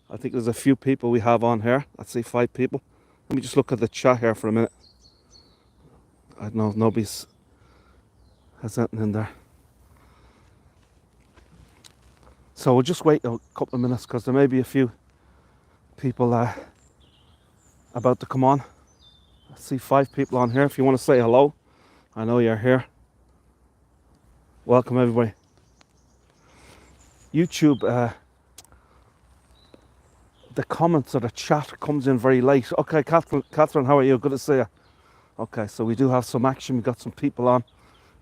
I think there's a few people we have on here. Let's see, 5 people. Let me just look at the chat here for a minute. I don't know if nobody's has anything in there. So we'll just wait a couple of minutes because there may be a few people about to come on. I see 5 people on here. If you want to say hello, I know you're here. Welcome everybody. YouTube, the comments or the chat comes in very late. Okay, Catherine, how are you? Good to see you. Okay, so we do have some action. We've got some people on.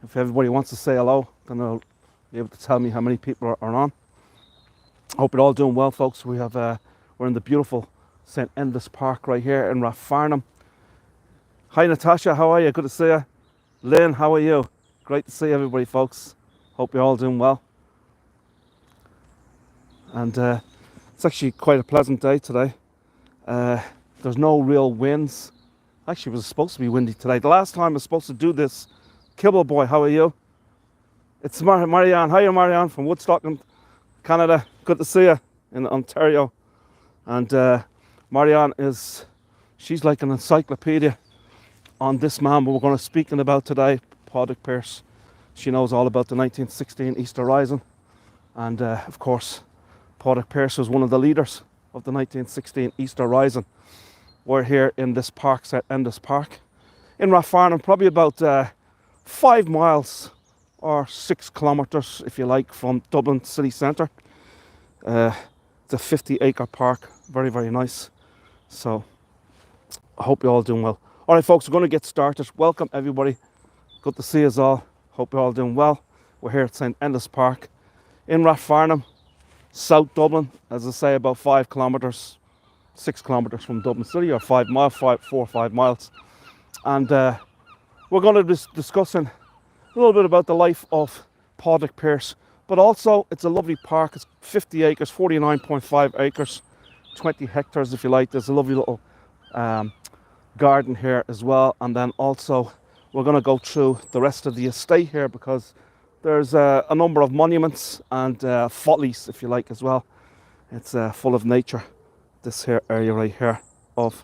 If everybody wants to say hello, then they'll be able to tell me how many people are on. I hope you're all doing well, folks. We have we're in the beautiful St. Enda's Park right here in Rathfarnham. Hi Natasha, how are you? Good to see you. Lynn, how are you? Great to see everybody, folks. Hope you're all doing well. And it's actually quite a pleasant day today. There's no real winds. Actually, it was supposed to be windy today. The last time I was supposed to do this, Kibble Boy, how are you? It's Marianne. Hiya, Marianne from Woodstock, Canada. Good to see you in Ontario. And Marianne she's like an encyclopedia on this man we're going to speaking about today, Padraig Pearse. She knows all about the 1916 Easter Rising. And of course, Padraig Pearse was one of the leaders of the 1916 Easter Rising. We're here in this park, St. Enda's Park, in Rathfarnham, probably about 5 miles or 6 kilometres, if you like, from Dublin city centre. It's a 50-acre park, very, very nice. So I hope you're all doing well. All right, folks, we're going to get started. Welcome, everybody. Good to see us all. Hope you're all doing well. We're here at St. Enda's Park in Rathfarnham, South Dublin, as I say, about 5 kilometres, 6 kilometres from Dublin City, or 4 or 5 miles. And we're going to be discussing a little bit about the life of Padraig Pearse, but also it's a lovely park. It's 50 acres, 49.5 acres, 20 hectares if you like. There's a lovely little garden here as well. And then also we're going to go through the rest of the estate here because there's a number of monuments and follies, if you like, as well. It's full of nature, this here area right here of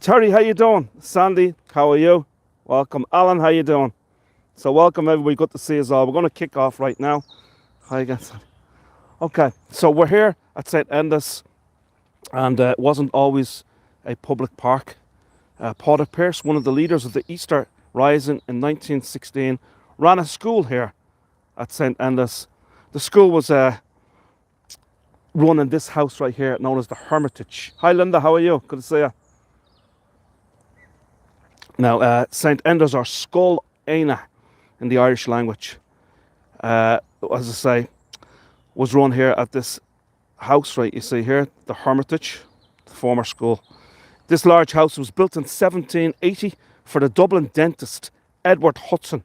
Terry. How you doing? Sandy, how are you? Welcome. Alan, how you doing? So welcome everybody. Good to see us all. We're going to kick off right now. Hi again, Sandy. Okay, so we're here at St. Enda's, and it wasn't always a public park. Padraig Pearse, one of the leaders of the Easter Rising in 1916, ran a school here at St. Enda's. The school was run in this house right here, known as the Hermitage. Hi Linda, how are you? Good to see you. Now, St. Enda's, or Scoil Eanna in the Irish language, as I say, was run here at this house right you see here, the Hermitage, the former school. This large house was built in 1780 for the Dublin dentist Edward Hudson,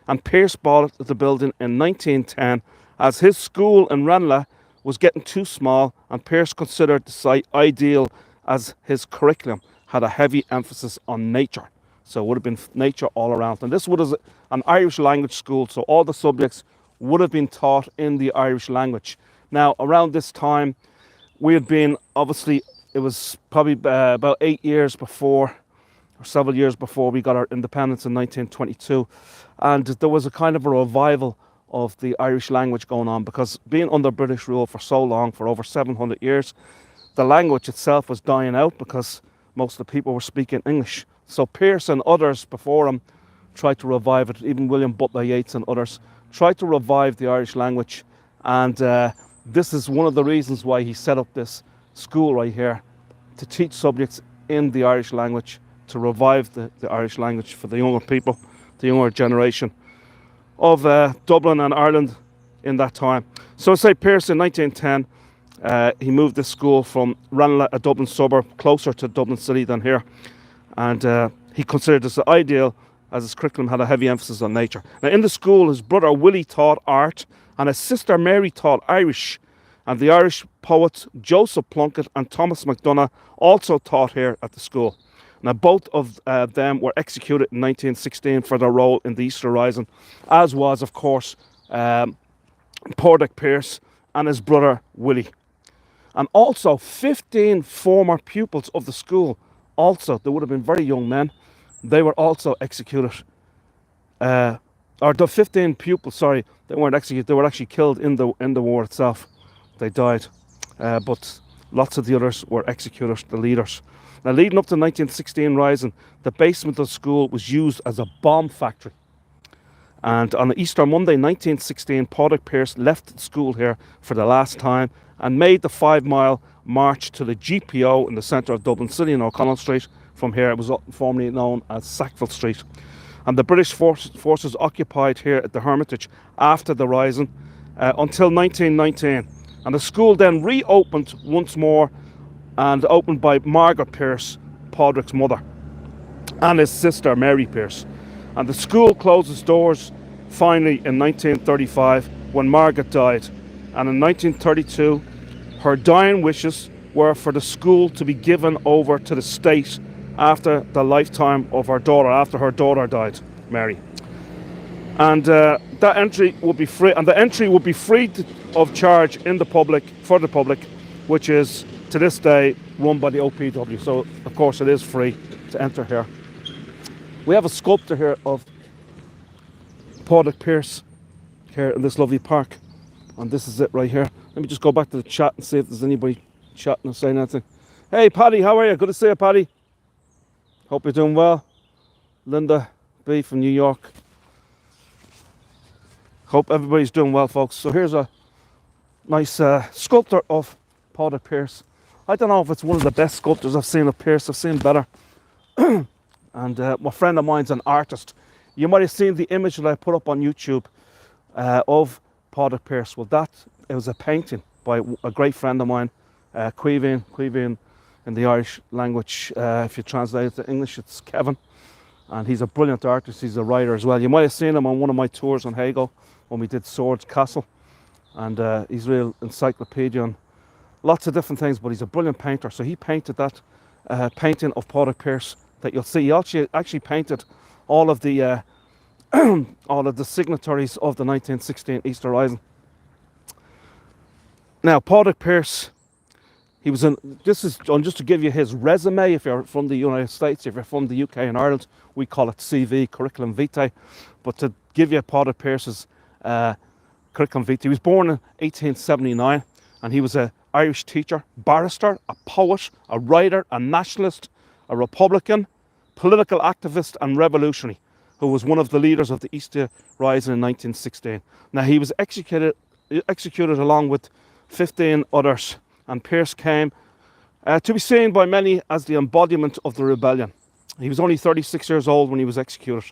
and Pearse bought the building in 1910 as his school in Ranelagh was getting too small, and Pearse considered the site ideal as his curriculum had a heavy emphasis on nature. So it would have been nature all around. And this was an Irish language school, so all the subjects would have been taught in the Irish language. Now, around this time, we had been, obviously, it was probably about 8 years before, or several years before we got our independence in 1922. And there was a kind of a revival of the Irish language going on, because being under British rule for so long, for over 700 years, the language itself was dying out because most of the people were speaking English. So Pearse and others before him tried to revive it. Even William Butler Yeats and others tried to revive the Irish language. And this is one of the reasons why he set up this school right here, to teach subjects in the Irish language, to revive the Irish language for the younger people, the younger generation of Dublin and Ireland in that time. So I say Pearse in 1910, he moved this school from Ranelagh, a Dublin suburb, closer to Dublin City than here. And he considered this ideal as his curriculum had a heavy emphasis on nature. Now in the school, his brother Willie taught art and his sister Mary taught Irish. And the Irish poets Joseph Plunkett and Thomas MacDonagh also taught here at the school. Now both of them were executed in 1916 for their role in the Easter Rising, as was, of course, Padraig Pearse and his brother Willie. And also 15 former pupils of the school, also, they would have been very young men, they were also executed. Or the 15 pupils, sorry, they weren't executed, they were actually killed in the war itself. They died. But lots of the others were executed, the leaders. Now, leading up to the 1916 rising, the basement of the school was used as a bomb factory. And on Easter Monday 1916, Padraig Pearse left the school here for the last time and made the 5-mile march to the GPO in the centre of Dublin City in O'Connell Street. From here, it was formerly known as Sackville Street. And the British forces occupied here at the Hermitage after the rising until 1919. And the school then reopened once more, and opened by Margaret Pearse, Padraig's mother, and his sister Mary Pearse. And the school closed its doors finally in 1935 when Margaret died. And in 1932, her dying wishes were for the school to be given over to the state after the lifetime of her daughter, after her daughter died, Mary. And that entry would be free, and the entry would be free of charge in the public, for the public, which is to this day run by the OPW. So of course it is free to enter here. We have a sculpture here of Padraig Pearse here in this lovely park, and this is it right here. Let me just go back to the chat and see if there's anybody chatting or saying anything. Hey Paddy, how are you? Good to see you, Paddy. Hope you're doing well. Linda B from New York. Hope everybody's doing well, folks. So here's a nice sculpture of Padraig Pearse. I don't know if it's one of the best sculptures I've seen of Pearse. I've seen better. And my friend of mine's an artist. You might have seen the image that I put up on YouTube of Padraig Pearse. Well, it was a painting by a great friend of mine, Cuivin in the Irish language. If you translate it to English, it's Kevin. And he's a brilliant artist. He's a writer as well. You might have seen him on one of my tours on Hago when we did Swords Castle. And he's a real encyclopedia on lots of different things, but he's a brilliant painter. So he painted that painting of Padraig Pearse that you'll see. He actually painted all of the signatories of the 1916 Easter Rising. Now, Padraig Pearse, this is just to give you his resume. If you're from the United States, if you're from the UK and Ireland, we call it CV, curriculum vitae. But to give you Padraig Pearse's curriculum vitae, he was born in 1879, and he was an Irish teacher, barrister, a poet, a writer, a nationalist, a Republican, political activist and revolutionary, who was one of the leaders of the Easter Rising in 1916. Now, he was executed along with 15 others, and Pearse came to be seen by many as the embodiment of the rebellion. He was only 36 years old when he was executed.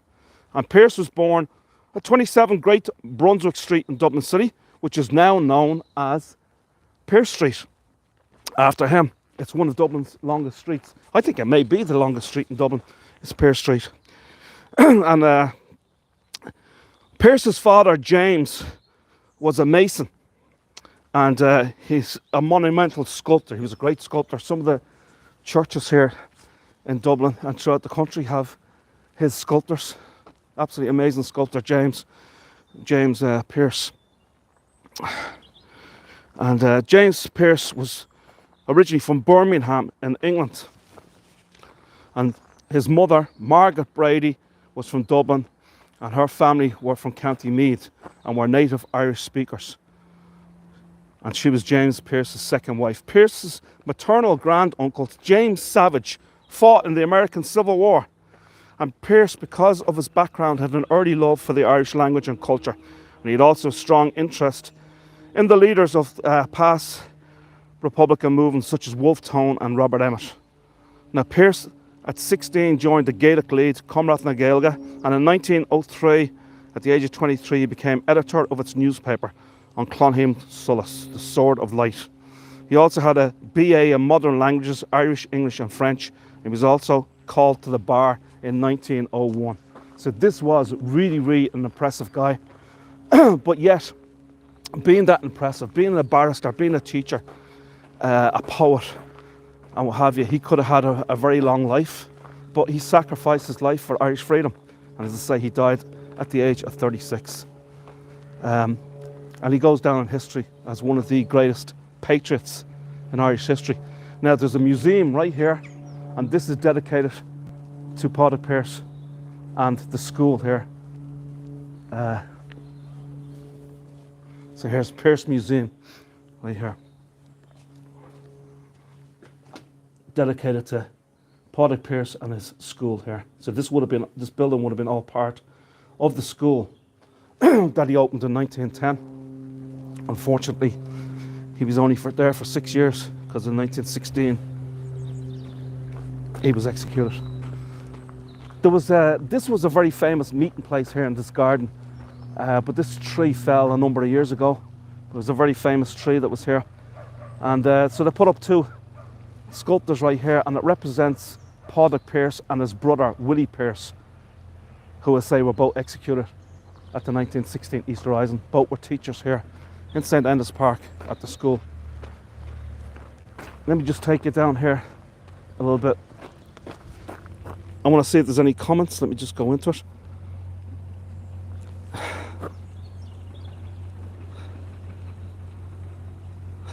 And Pearse was born at 27 Great Brunswick Street in Dublin City, which is now known as Pearse Street, after him. It's one of Dublin's longest streets. I think it may be the longest street in Dublin. It's Pearse Street. And Pearse's father, James, was a mason. And he's a monumental sculptor. He was a great sculptor. Some of the churches here in Dublin and throughout the country have his sculptors. Absolutely amazing sculptor, James Pearse. And James Pearse was originally from Birmingham in England. And his mother, Margaret Brady, was from Dublin, and her family were from County Meath and were native Irish speakers. And she was James Pearse's second wife. Pearse's maternal granduncle, James Savage, fought in the American Civil War. And Pearse, because of his background, had an early love for the Irish language and culture. And he had also a strong interest in the leaders of past Republican movements such as Wolfe Tone and Robert Emmet. Now, Pearse, at 16, joined the Gaelic League, Comrath na Gaeilge, and in 1903, at the age of 23, he became editor of its newspaper on Clonheim Solace, the Sword of Light. He also had a BA in modern languages, Irish, English and French. He was also called to the bar in 1901. So this was really, really an impressive guy. But yet, being that impressive, being a barrister, being a teacher, a poet, and what have you, he could have had a very long life, but he sacrificed his life for Irish freedom. And as I say, he died at the age of 36. And he goes down in history as one of the greatest patriots in Irish history. Now there's a museum right here, and this is dedicated to Padraig Pearse and the school here. So here's Pearse Museum right here, dedicated to Padraig Pearse and his school here. So this building would have been all part of the school that he opened in 1910. Unfortunately, he was only there for 6 years, because in 1916 he was executed. This was a very famous meeting place here in this garden, but this tree fell a number of years ago. It was a very famous tree that was here, and so they put up 2 sculptures right here, and it represents Padraig Pearse and his brother Willie Pearse, who I say were both executed at the 1916 Easter Rising. Both were teachers here in St. Enda's Park at the school. Let me just take you down here a little bit. I want to see if there's any comments. Let me just go into it.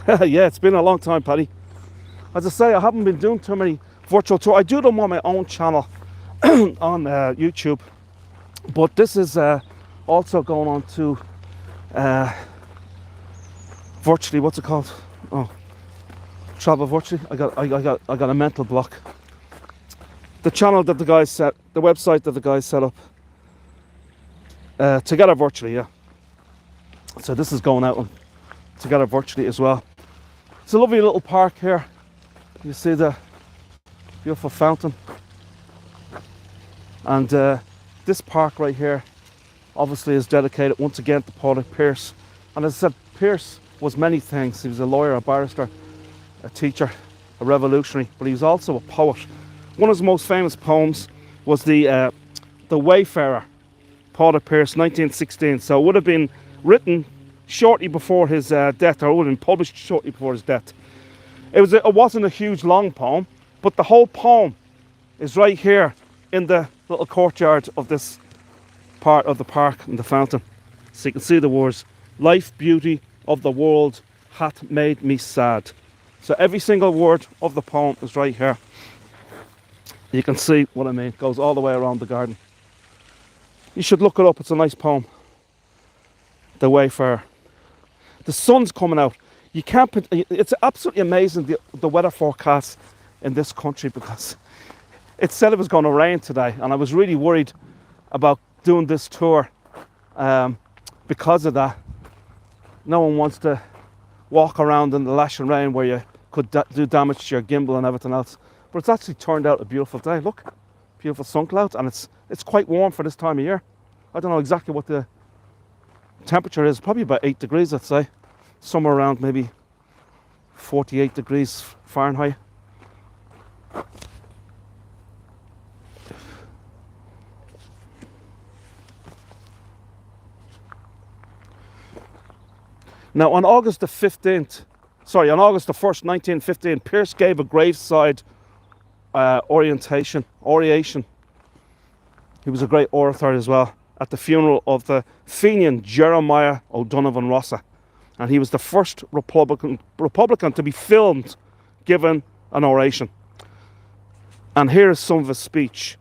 Yeah, it's been a long time, Paddy. As I say, I haven't been doing too many virtual tours. I do them on my own channel on YouTube, but this is also going on to virtually, what's it called? Oh, travel virtually. I got a mental block. The channel that the guys set, the website that the guys set up together virtually, yeah. So this is going out on together virtually as well. It's a lovely little park here. You see the beautiful fountain, and this park right here obviously is dedicated once again to Padraig Pearse. And as I said, Pearse was many things. He was a lawyer, a barrister, a teacher, a revolutionary, but he was also a poet. One of his most famous poems was the Wayfarer, Padraig Pearse, 1916. So it would have been written shortly before his death, or it would have been published shortly before his death. It wasn't a huge long poem, but the whole poem is right here in the little courtyard of this part of the park and the fountain. So you can see the words, "Life beauty of the world hath made me sad." So every single word of the poem is right here. You can see what I mean. It goes all the way around the garden. You should look it up. It's a nice poem. The Wayfarer. The sun's coming out. You can't. It's absolutely amazing the weather forecast in this country, because it said it was going to rain today, and I was really worried about doing this tour because of that. No one wants to walk around in the lashing rain where you could do damage to your gimbal and everything else. But it's actually turned out a beautiful day. Look, beautiful sun clouds, and it's quite warm for this time of year. I don't know exactly what the temperature is. Probably about 8 degrees, I'd say. Somewhere around maybe 48 degrees Fahrenheit. Now, on August the 1st, 1915, Pearse gave a graveside oration. He was a great orator as well, at the funeral of the Fenian Jeremiah O'Donovan Rossa. And he was the first Republican to be filmed giving an oration. And here is some of his speech.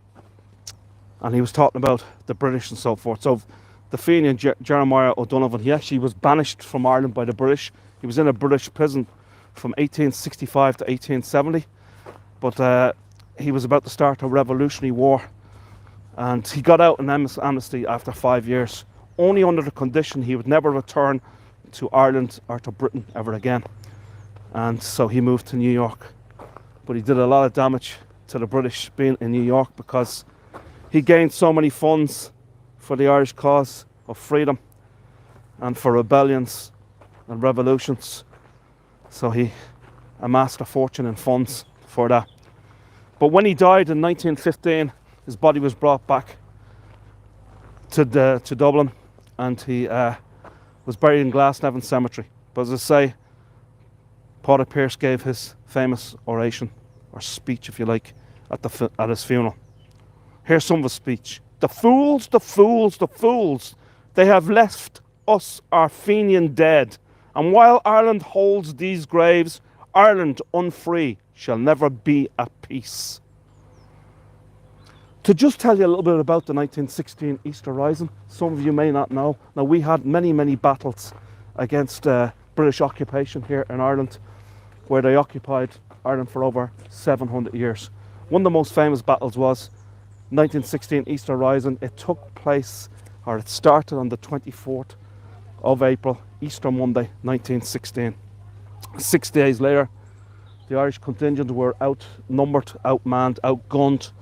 And he was talking about the British and so forth. So the Fenian Jeremiah O'Donovan, he actually was banished from Ireland by the British. He was in a British prison from 1865 to 1870. But he was about to start a revolutionary war. And he got out on amnesty after 5 years, only under the condition he would never return to Ireland or to Britain ever again. And so he moved to New York. But he did a lot of damage to the British being in New York, because he gained so many funds for the Irish cause of freedom and for rebellions and revolutions. So he amassed a fortune in funds for that. But when he died in 1915, his body was brought back to Dublin, and he was buried in Glasnevin Cemetery. But as I say, Padraig Pearse gave his famous oration, or speech if you like, at his funeral. Here's some of his speech. "The fools, the fools, the fools, they have left us our Fenian dead, and while Ireland holds these graves, Ireland unfree shall never be at peace. To just tell you a little bit about the 1916 Easter Rising, some of you may not know. Now, we had many, many battles against British occupation here in Ireland, where they occupied Ireland for over 700 years. One of the most famous battles was 1916 Easter Rising. It took place, or it started on the 24th of April, Easter Monday, 1916. 6 days later, the Irish contingent were outnumbered, outmanned, outgunned,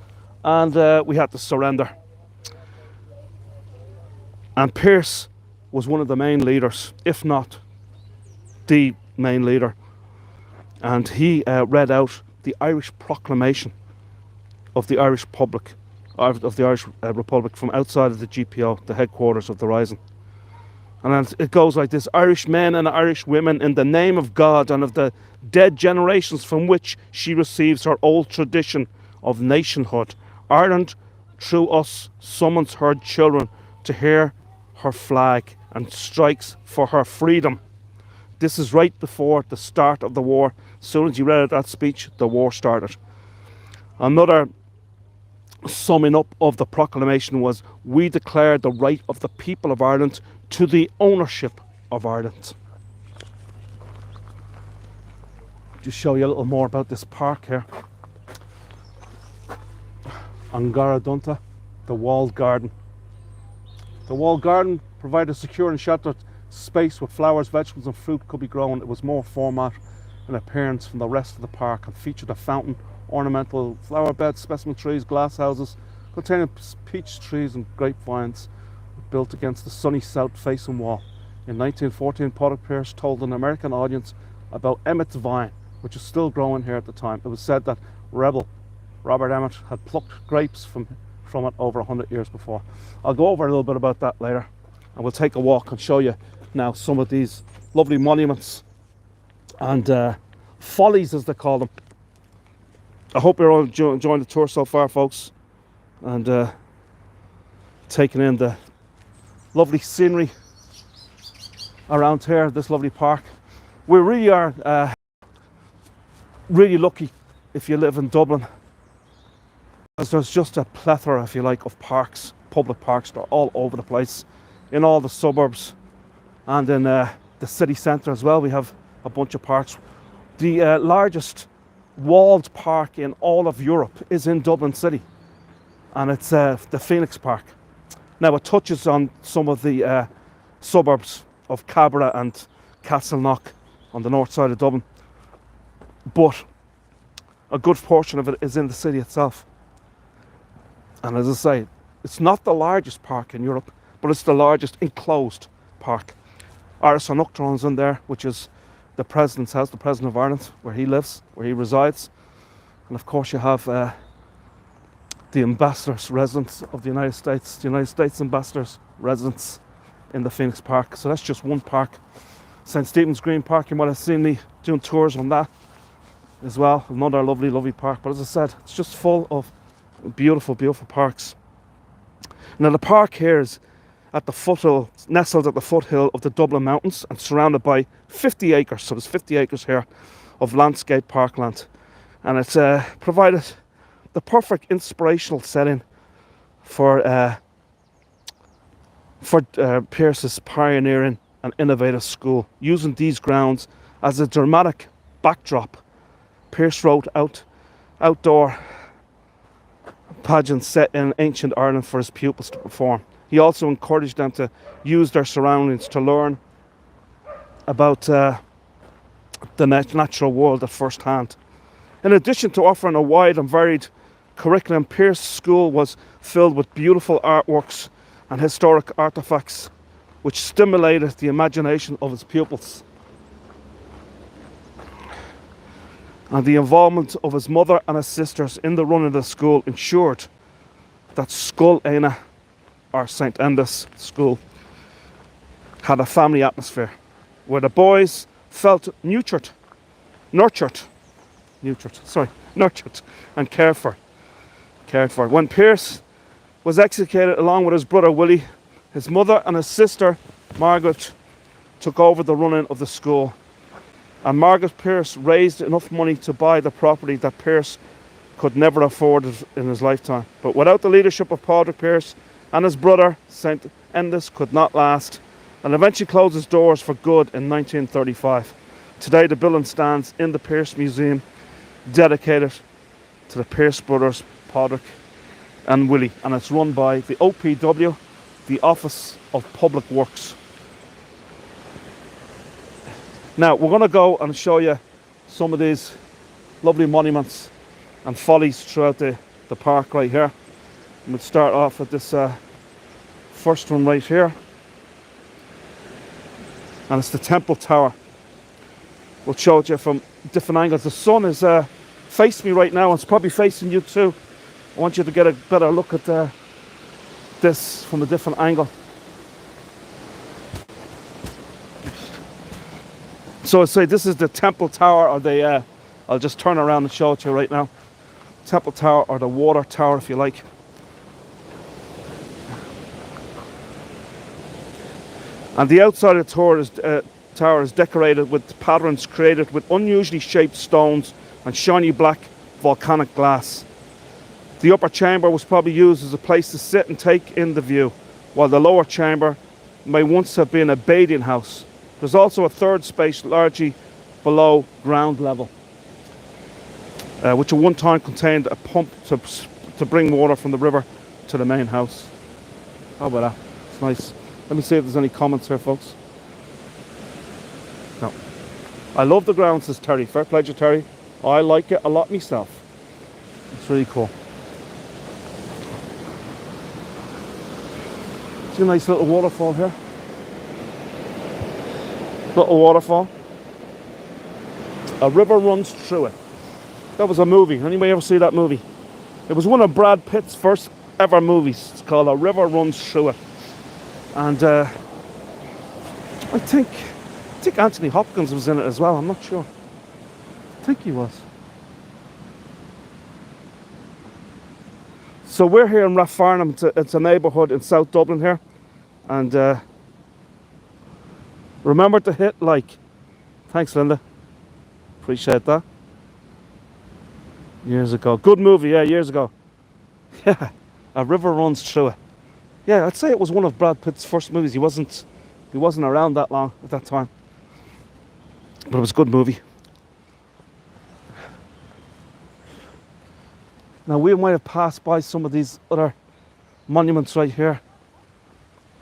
and we had to surrender. And Pearse was one of the main leaders, if not the main leader. And he read out the Irish Proclamation of the Irish Republic, from outside of the GPO, the headquarters of the Rising. And it goes like this: Irish men and Irish women, in the name of God and of the dead generations from which she receives her old tradition of nationhood, Ireland, through us, summons her children to hear her flag and strikes for her freedom. This is right before the start of the war. As soon as you read out that speech, the war started. Another summing up of the proclamation was: we declare the right of the people of Ireland to the ownership of Ireland. Just show you a little more about this park here. Angara Dunta, the walled garden. The walled garden provided a secure and sheltered space where flowers, vegetables and fruit could be grown. It was more format and appearance from the rest of the park and featured a fountain, ornamental flower beds, specimen trees, glass houses containing peach trees and grapevines built against the sunny south-facing wall. In 1914, Padraig Pearse told an American audience about Emmet's vine, which was still growing here at the time. It was said that rebel Robert Emmet had plucked grapes from it over 100 years before. I'll go over a little bit about that later, and we'll take a walk and show you now some of these lovely monuments and follies, as they call them. I hope you're all enjoying the tour so far, folks, and taking in the lovely scenery around here, this lovely park. We really are really lucky if you live in Dublin, because there's just a plethora, if you like, of parks, public parks. They're all over the place, in all the suburbs and in the city centre as well. We have a bunch of parks. The largest walled park in all of Europe is in Dublin City, and it's the Phoenix Park. Now, it touches on some of the suburbs of Cabra and Castleknock on the north side of Dublin, but a good portion of it is in the city itself. And as I say, it's not the largest park in Europe, but it's the largest enclosed park. Irish Proclamation's in there, which is the President's house, the President of Ireland, where he lives, where he resides. And of course you have the ambassador's residence of the United States Ambassador's residence in the Phoenix Park. So that's just one park. St. Stephen's Green Park, you might have seen me doing tours on that as well. Another lovely, lovely park. But as I said, it's just full of beautiful, beautiful parks. Now, the park here is at the foothill, nestled at the foothill of the Dublin Mountains and surrounded by 50 acres. So there's 50 acres here of landscape parkland. And it's provided the perfect inspirational setting for Pearse's pioneering and innovative school. Using these grounds as a dramatic backdrop, Pearse wrote outdoor pageants set in ancient Ireland for his pupils to perform. He also encouraged them to use their surroundings to learn about the natural world at first hand. In addition to offering a wide and varied curriculum, Pearse School was filled with beautiful artworks and historic artefacts which stimulated the imagination of his pupils. And the involvement of his mother and his sisters in the running of the school ensured that Scoil Eanna, or St. Enda's school, had a family atmosphere where the boys felt nurtured and cared for. When Pearse was executed along with his brother Willie, his mother and his sister Margaret took over the running of the school. And Margaret Pearse raised enough money to buy the property that Pearse could never afford it in his lifetime. But without the leadership of Padraig Pearse and his brother, St. Endas could not last, and eventually closed its doors for good in 1935. Today the building stands in the Pearse Museum, dedicated to the Pearse brothers, Padraig and Willie, and it's run by the OPW, the Office of Public Works. Now we're going to go and show you some of these lovely monuments and follies throughout the park right here. And we'll start off with this first one right here, and it's the Temple Tower. We'll show it you from different angles. The sun is facing me right now, and it's probably facing you too. I want you to get a better look at this from a different angle. So I say this is the Temple Tower, or the I'll just turn around and show it to you right now. Temple Tower, or the Water Tower if you like. And the outside of the tower is decorated with patterns created with unusually shaped stones and shiny black volcanic glass. The upper chamber was probably used as a place to sit and take in the view, while the lower chamber may once have been a bathing house. There's also a third space largely below ground level, which at one time contained a pump to bring water from the river to the main house. How about that? It's nice. Let me see if there's any comments here, folks. No. I love the ground, says Terry. Fair play to Terry. I like it a lot myself. It's really cool. See a nice little waterfall here. Little waterfall. A river runs through it. That was a movie. Anybody ever see that movie? It was one of Brad Pitt's first ever movies. It's called A River Runs Through It. And I think Anthony Hopkins was in it as well. I'm not sure. I think he was. So we're here in Rathfarnham. It's a neighbourhood in South Dublin here. And remember to hit like. Thanks, Linda. Appreciate that. Years ago. Good movie, yeah, years ago. Yeah, A River Runs Through It. Yeah, I'd say it was one of Brad Pitt's first movies. He wasn't around that long at that time. But it was a good movie. Now we might have passed by some of these other monuments right here,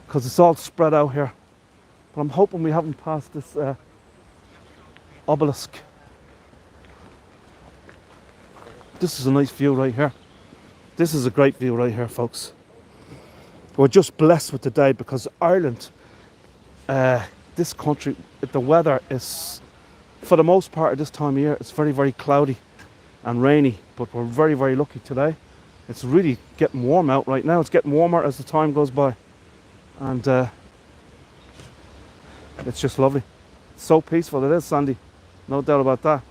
because it's all spread out here. But I'm hoping we haven't passed this obelisk. This is a nice view right here. This is a great view right here, folks. We're just blessed with the day because Ireland, this country, the weather is, for the most part at this time of year, it's very, very cloudy and rainy. But we're very, very lucky today. It's really getting warm out right now. It's getting warmer as the time goes by. And it's just lovely. It's so peaceful. It is, Sandy. No doubt about that.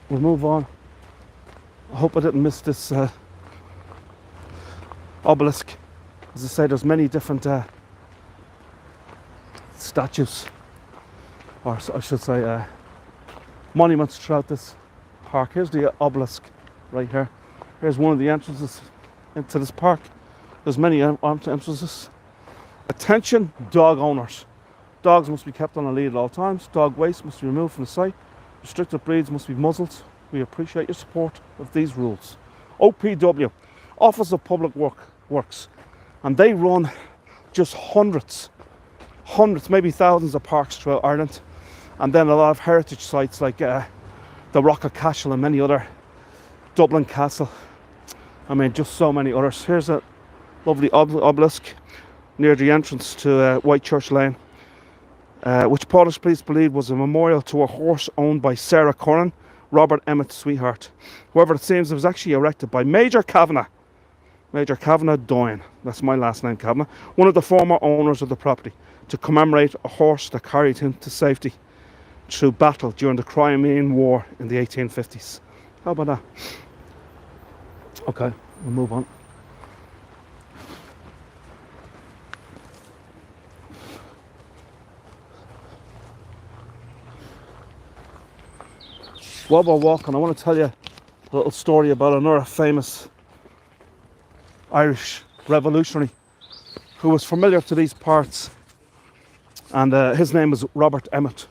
We'll move on. I hope I didn't miss this obelisk. As I say, there's many different statues, or I should say monuments throughout this park. Here's the obelisk right here. Here's one of the entrances into this park. There's many entrances. Attention dog owners. Dogs must be kept on a lead at all times. Dog waste must be removed from the site. Restricted breeds must be muzzled. We appreciate your support of these rules. OPW, Office of Public Works. And they run just hundreds, maybe thousands of parks throughout Ireland. And then a lot of heritage sites like the Rock of Cashel and many other, Dublin Castle. I mean, just so many others. Here's a lovely obelisk near the entrance to Whitechurch Lane, which Polish police believe was a memorial to a horse owned by Sarah Curran, Robert Emmett's sweetheart. However, it seems it was actually erected by Major Kavanagh Doyle, that's my last name, Kavanagh, one of the former owners of the property, to commemorate a horse that carried him to safety through battle during the Crimean War in the 1850s. How about that? Okay, we'll move on. while we're walking, I want to tell you a little story about another famous Irish revolutionary who was familiar to these parts, and his name was Robert Emmet.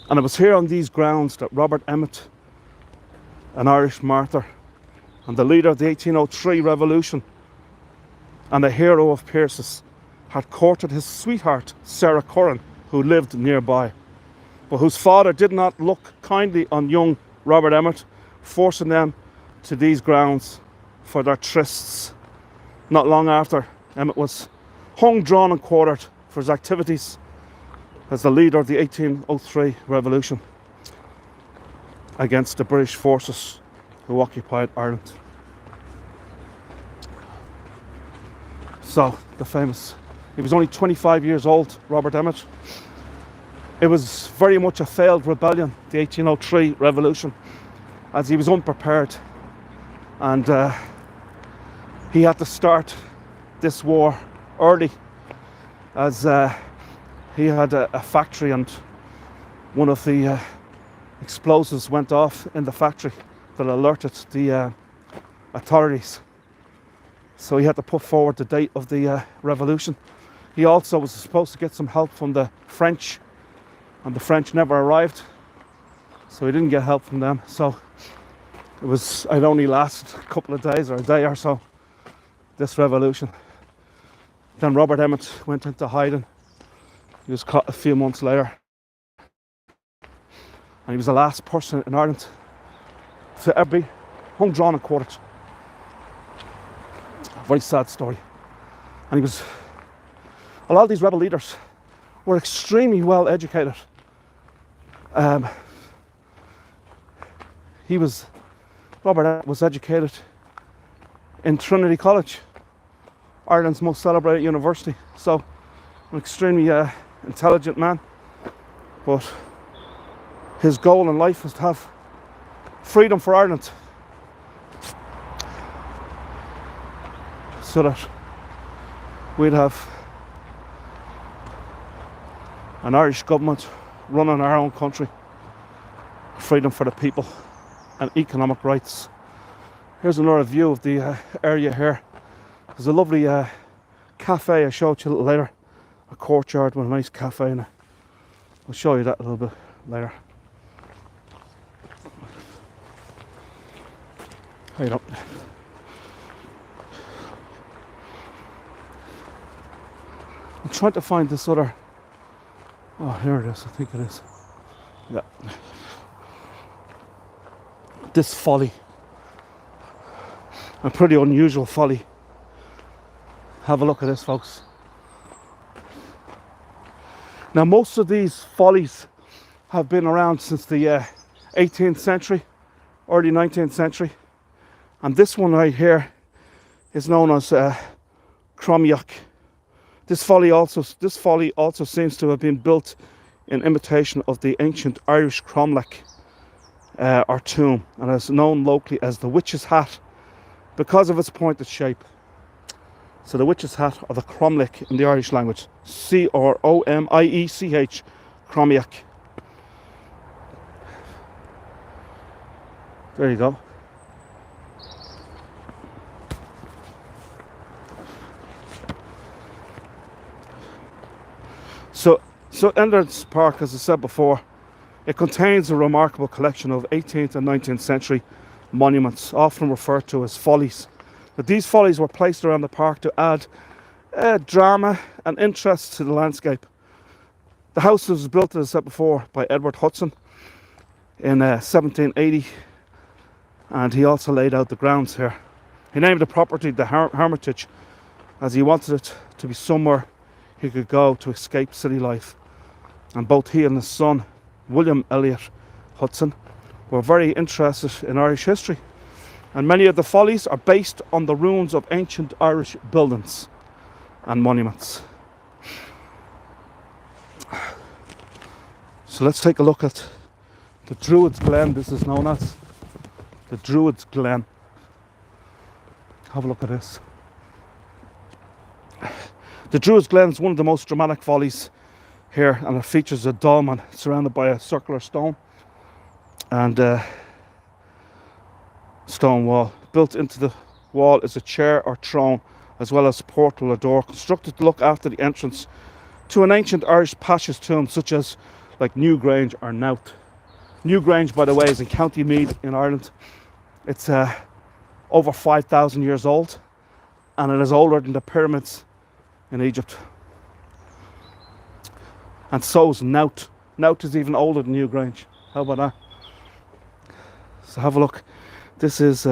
And it was here on these grounds that Robert Emmet, an Irish martyr and the leader of the 1803 revolution and a hero of Pearse's, had courted his sweetheart Sarah Curran, who lived nearby, but whose father did not look kindly on young Robert Emmet, forcing them to these grounds for their trysts. Not long after, Emmet was hung, drawn and quartered for his activities as the leader of the 1803 revolution against the British forces who occupied Ireland. So, he was only 25 years old, Robert Emmet. It was very much a failed rebellion, the 1803 revolution, as he was unprepared, and he had to start this war early, as he had a factory, and one of the explosives went off in the factory that alerted the authorities. So he had to put forward the date of the revolution. He also was supposed to get some help from the French, and the French never arrived, so he didn't get help from them. So it only lasted a couple of days or a day or so, this revolution. Then Robert Emmet went into hiding. He was caught a few months later, and he was the last person in Ireland to ever be hung, drawn and quartered. A very sad story. And a lot of these rebel leaders were extremely well educated. Robert Emmet was educated in Trinity College, Ireland's most celebrated university. So, an extremely intelligent man, but his goal in life was to have freedom for Ireland, so that we'd have an Irish government running our own country, freedom for the people and economic rights. Here's another view of the area here. There's a lovely cafe I showed you a little later, a courtyard with a nice cafe in it. I'll show you that a little bit later. You know, I'm trying to find this other. Oh, here it is. I think it is. Yeah. This folly. A pretty unusual folly. Have a look at this, folks. Now, most of these follies have been around since the 18th century, early 19th century. And this one right here is known as Cromlech. This folly also seems to have been built in imitation of the ancient Irish cromlech or tomb, and is known locally as the witch's hat because of its pointed shape. So the witch's hat, or the cromlech in the Irish language, Cromiech, Cromlech. There you go. So Enda Park, as I said before, it contains a remarkable collection of 18th and 19th century monuments, often referred to as follies. But these follies were placed around the park to add drama and interest to the landscape. The house was built, as I said before, by Edward Hudson in 1780, and he also laid out the grounds here. He named the property the Hermitage, as he wanted it to be somewhere he could go to escape city life. And both he and his son, William Elliot Hudson, were very interested in Irish history. And many of the follies are based on the ruins of ancient Irish buildings and monuments. So let's take a look at the Druid's Glen. This is known as the Druid's Glen. Have a look at this. The Druid's Glen is one of the most dramatic follies here, and it features a dolmen surrounded by a circular stone. and stone wall. Built into the wall is a chair or throne, as well as portal or door, constructed to look after the entrance to an ancient Irish pasha's tomb, such as like Newgrange or Knowth. Newgrange, by the way, is in County Meath in Ireland. It's over 5,000 years old, and it is older than the pyramids in Egypt. And so is Knowth. Knowth is even older than Newgrange. How about that? So have a look. This is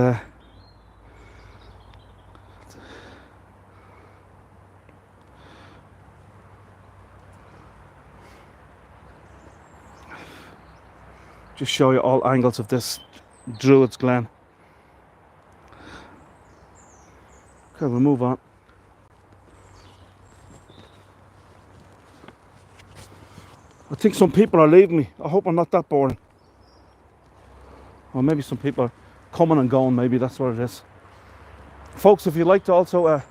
just show you all angles of this Druid's Glen. Okay, we'll move on. I think some people are leaving me. I hope I'm not that boring. Or maybe some people are coming and going. Maybe that's what it is. Folks, if you'd like to also,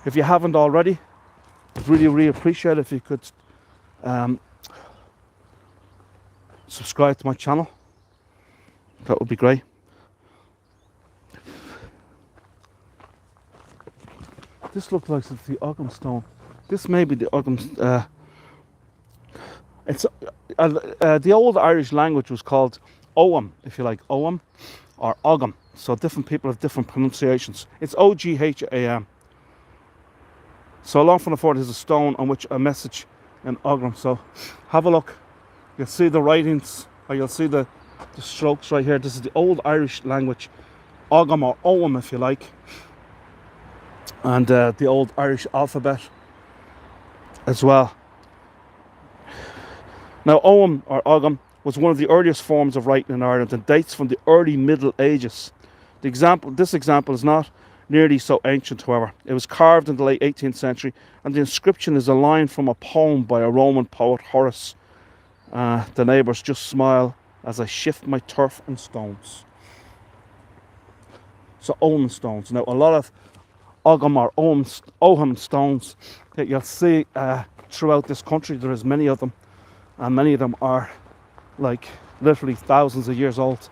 if you haven't already, I'd really appreciate it if you could subscribe to my channel. That would be great. This looks like it's the Ogham stone. This may be the Ogham. It's the old Irish language was called Ogham, if you like, Ogham or Ogham. So different people have different pronunciations. It's Ogham. So along from the fort is a stone on which a message in Ogham. So have a look. You'll see the writings, or you'll see the strokes right here. This is the old Irish language, Ogham or Ogham, if you like, and the old Irish alphabet as well. Now, Ogham or Ogham was one of the earliest forms of writing in Ireland and dates from the early Middle Ages. This example is not nearly so ancient, however. It was carved in the late 18th century, and the inscription is a line from a poem by a Roman poet, Horace. The neighbours just smile as I shift my turf and stones. So Ogham stones. Now, a lot of Ogham or Ogham stones that you'll see throughout this country. There is many of them, and many of them are like literally thousands of years old.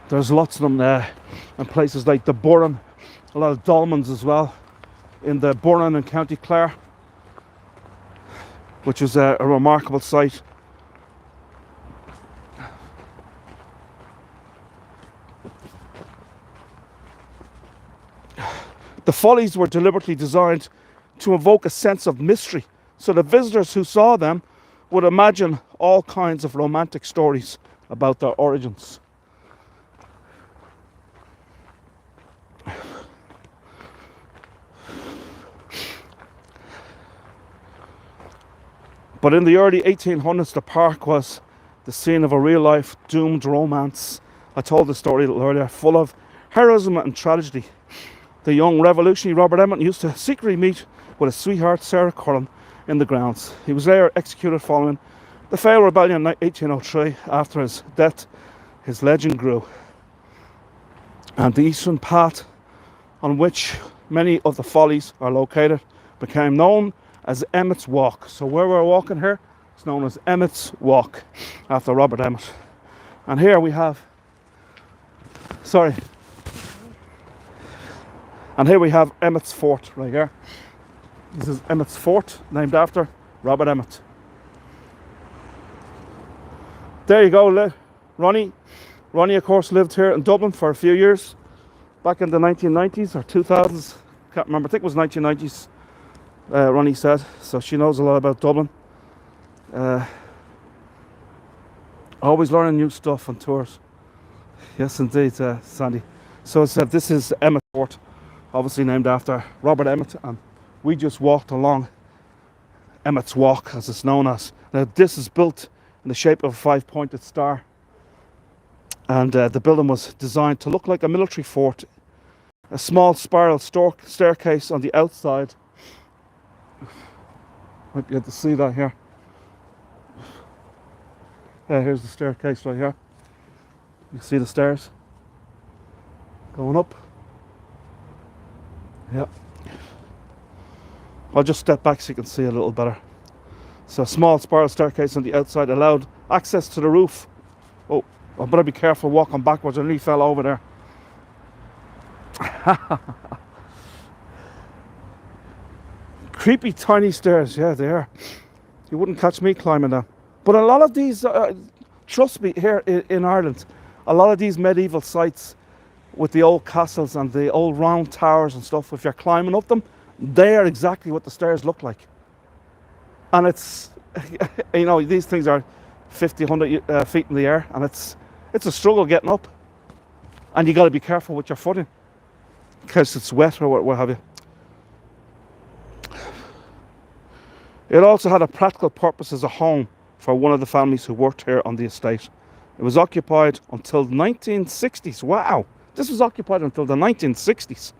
There's lots of them there in places like the Burren, a lot of dolmens as well in the Burren in County Clare, which is a remarkable site. The follies were deliberately designed to evoke a sense of mystery, so the visitors who saw them would imagine all kinds of romantic stories about their origins. But in the early 1800s, the park was the scene of a real-life doomed romance. I told the story a little earlier, full of heroism and tragedy. The young revolutionary Robert Emmet used to secretly meet with his sweetheart Sarah Curran in the grounds. He was later executed following the failed rebellion in 1803. After his death, his legend grew. And the eastern path on which many of the follies are located became known as Emmet's Walk. So where we're walking here, it's known as Emmet's Walk, after Robert Emmet. And here we have, and here we have Emmet's Fort right here. This is Emmet's Fort, named after Robert Emmet. There you go, Ronnie. Ronnie, of course, lived here in Dublin for a few years, back in the 1990s or 2000s. Can't remember, I think it was 1990s, Ronnie said. So she knows a lot about Dublin. Always learning new stuff on tours. Yes, indeed, Sandy. So as I said, this is Emmet Fort, obviously named after Robert Emmet, and we just walked along Emmet's Walk, as it's known as. Now, this is built in the shape of a five-pointed star, and the building was designed to look like a military fort. A small spiral staircase on the outside. Might be able to see that here. Here's the staircase right here. You can see the stairs going up. Yeah. I'll just step back so you can see a little better. So a small spiral staircase on the outside allowed access to the roof. Oh, I better be careful walking backwards. I nearly fell over there. Creepy tiny stairs, yeah, they are. You wouldn't catch me climbing them. But a lot of these, trust me, here in Ireland, a lot of these medieval sites with the old castles and the old round towers and stuff, if you're climbing up them, they are exactly what the stairs look like. And it's, you know, these things are 50, 100 feet in the air, and it's a struggle getting up. And you got to be careful with your footing, because it's wet or what have you. It also had a practical purpose as a home for one of the families who worked here on the estate. It was occupied until the 1960s. Wow, this was occupied until the 1960s.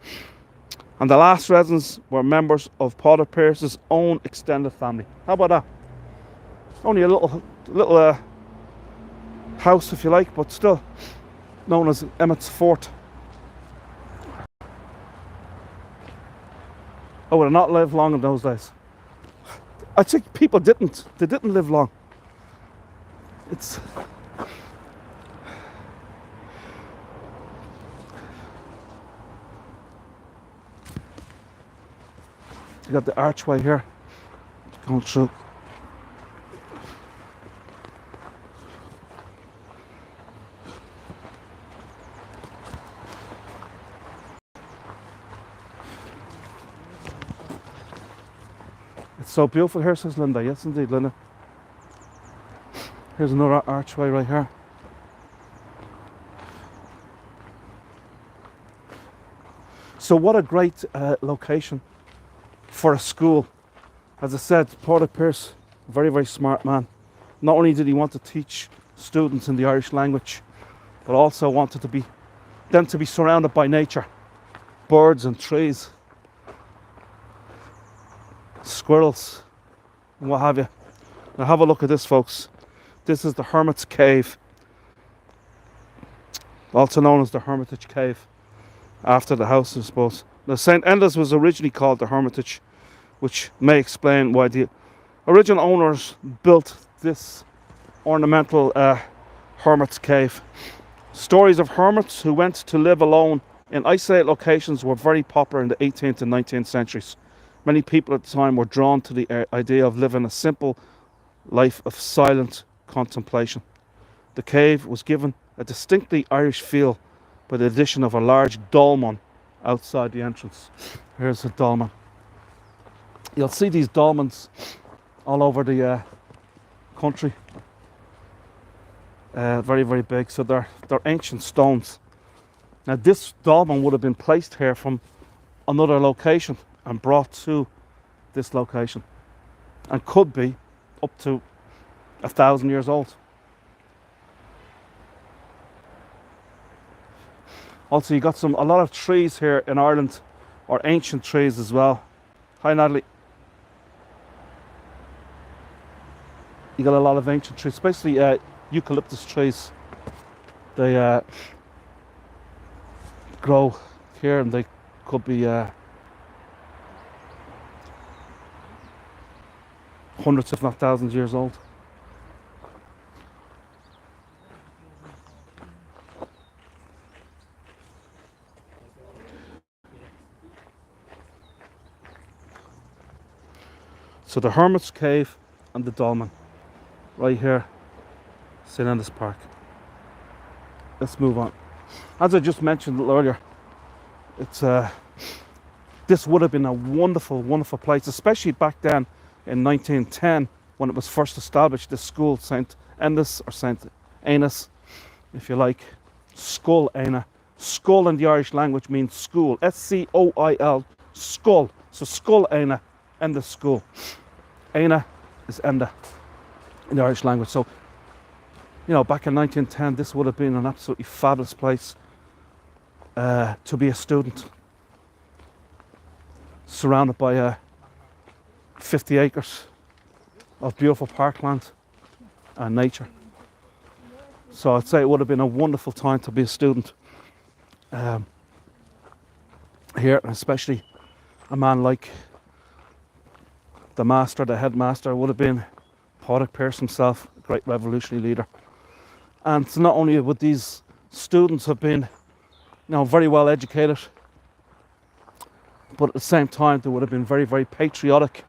And the last residents were members of Padraig Pearse's own extended family. How about that? Only a little house, if you like, but still known as Emmett's Fort. Oh, would have not lived long in those days. I think people didn't. They didn't live long. It's... You got the archway here going through. It's so beautiful here, says Linda. Yes, indeed, Linda. Here's another archway right here. So what a great location for a school. As I said, Padraig Pearse, very, very smart man. Not only did he want to teach students in the Irish language, but also wanted them to be surrounded by nature, birds and trees, squirrels, and what have you. Now have a look at this, folks. This is the Hermit's Cave, also known as the Hermitage Cave, after the house, I suppose. Now, St. Enda's was originally called the Hermitage, which may explain why the original owners built this ornamental hermit's cave. Stories of hermits who went to live alone in isolated locations were very popular in the 18th and 19th centuries. Many people at the time were drawn to the idea of living a simple life of silent contemplation. The cave was given a distinctly Irish feel by the addition of a large dolmen outside the entrance. Here's a dolmen. You'll see these dolmens all over the country. Very, very big. So they're ancient stones. Now this dolmen would have been placed here from another location and brought to this location, and could be up to 1,000 years old. Also, you got a lot of trees here in Ireland, or ancient trees as well. Hi, Natalie. You got a lot of ancient trees, especially eucalyptus trees. They grow here, and they could be hundreds, if not thousands, years old. So the Hermit's Cave and the Dolmen, right here, St. Enda's Park. Let's move on. As I just mentioned earlier, it's this would have been a wonderful, wonderful place, especially back then in 1910 when it was first established. This school, St. Enda's, or St. Eanna's, if you like, Scoil Eanna. Scoil in the Irish language means school. S-C-O-I-L, Scoil. So Scoil Eanna, Enda's school. Eanna is Enda in the Irish language. So, you know, back in 1910, this would have been an absolutely fabulous place to be a student, surrounded by 50 acres of beautiful parkland and nature. So I'd say it would have been a wonderful time to be a student here, and especially a man like the master, the headmaster, would have been Padraig Pearse himself, a great revolutionary leader. And so not only would these students have been, very well educated, but at the same time they would have been very, very patriotic.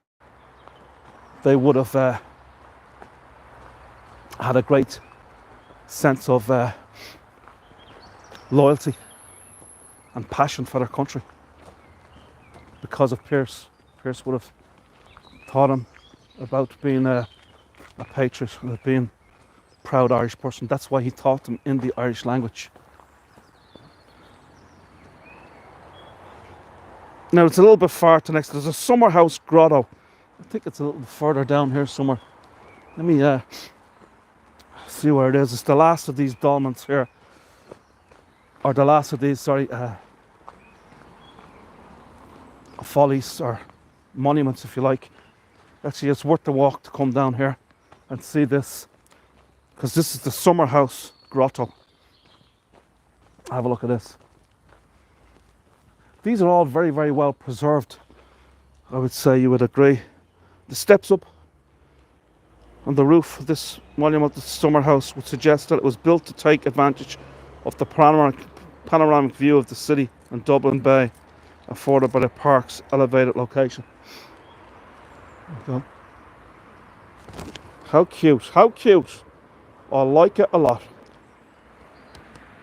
They would have had a great sense of loyalty and passion for their country because of Pearse. Pearse would have taught them about being a patriot and being a proud Irish person. That's why he taught them in the Irish language. Now it's a little bit far to next. There's a summer house grotto. I think it's a little further down here somewhere. Let me see where it is. It's the last of these dolmens here. Or the last of these, follies or monuments, if you like. Actually, it's worth the walk to come down here and see this, because this is the summer house grotto. Have a look at this. These are all very, very well preserved, I would say. You would agree. The steps up on the roof of this monument, the summer house, would suggest that it was built to take advantage of the panoramic view of the city and Dublin Bay afforded by the park's elevated location. Okay. How cute, how cute. I like it a lot.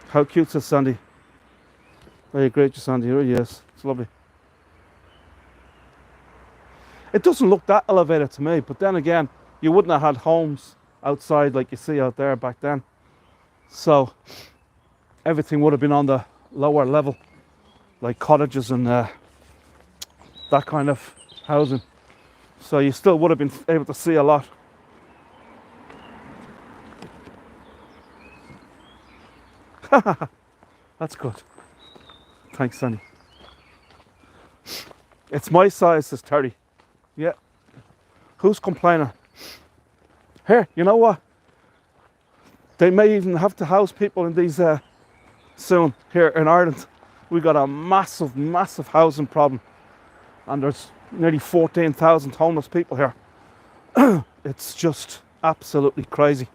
How cute is Sandy? Very great, Sandy. Here he is. It's lovely. It doesn't look that elevated to me, but then again, you wouldn't have had homes outside like you see out there back then. So everything would have been on the lower level, like cottages and that kind of housing. So you still would have been able to see a lot. That's good. Thanks, Sonny. It's my size, says Terry. Yeah. Who's complaining? Here, you know what? They may even have to house people in these soon here in Ireland. We got a massive, massive housing problem. And there's nearly 14,000 homeless people here. It's just absolutely crazy.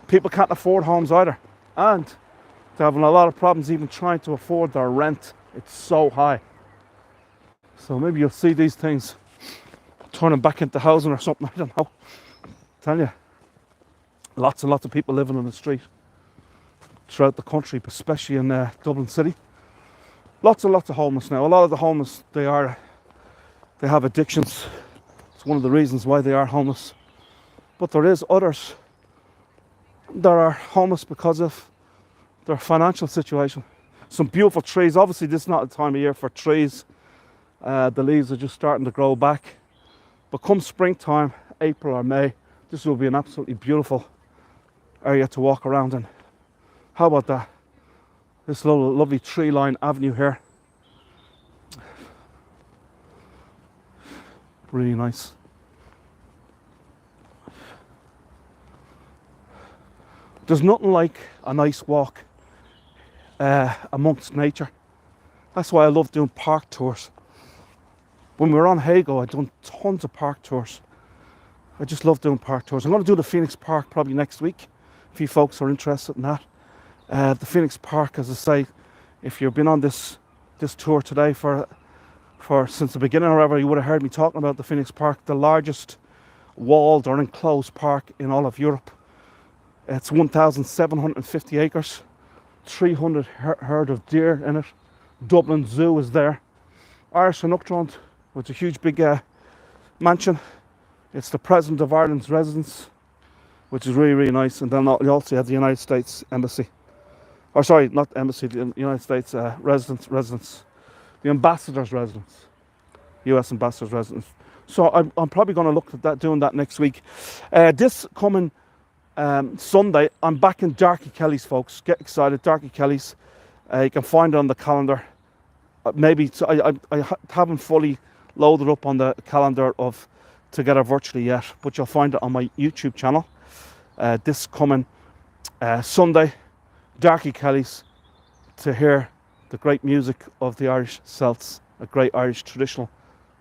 People can't afford homes either. And they're having a lot of problems even trying to afford their rent. It's so high. So maybe you'll see these things turning back into housing or something. I don't know. Tell you, lots and lots of people living on the street throughout the country, but especially in Dublin City. Lots and lots of homeless now. A lot of the homeless, they have addictions. It's one of the reasons why they are homeless. But there is others that are homeless because of their financial situation. Some beautiful trees. Obviously, this is not the time of year for trees. The leaves are just starting to grow back. But come springtime, April or May, this will be an absolutely beautiful area to walk around in. How about that? This little lovely tree-lined avenue here. Really nice. There's nothing like a nice walk amongst nature. That's why I love doing park tours. When we were on Hago, I'd done tons of park tours. I just love doing park tours. I'm going to do the Phoenix Park probably next week, if you folks are interested in that. The Phoenix Park, as I say, if you've been on this tour today for since the beginning or whatever, you would have heard me talking about the Phoenix Park, the largest walled or enclosed park in all of Europe. It's 1,750 acres, 300 herd of deer in it. Dublin Zoo is there. Irish Proclamation, which is a huge big mansion. It's the President of Ireland's residence, which is really, really nice. And then you also have the United States Embassy. Or sorry, not embassy, the United States residence. The Ambassador's residence. US Ambassador's residence. So I'm probably going to look at doing that next week. This coming Sunday, I'm back in Darky Kelly's, folks. Get excited, Darky Kelly's. You can find it on the calendar. I haven't fully loaded up on the calendar of Together Virtually yet, but you'll find it on my YouTube channel. This coming Sunday, Darky Kelly's, to hear the great music of the Irish Celts, a great Irish traditional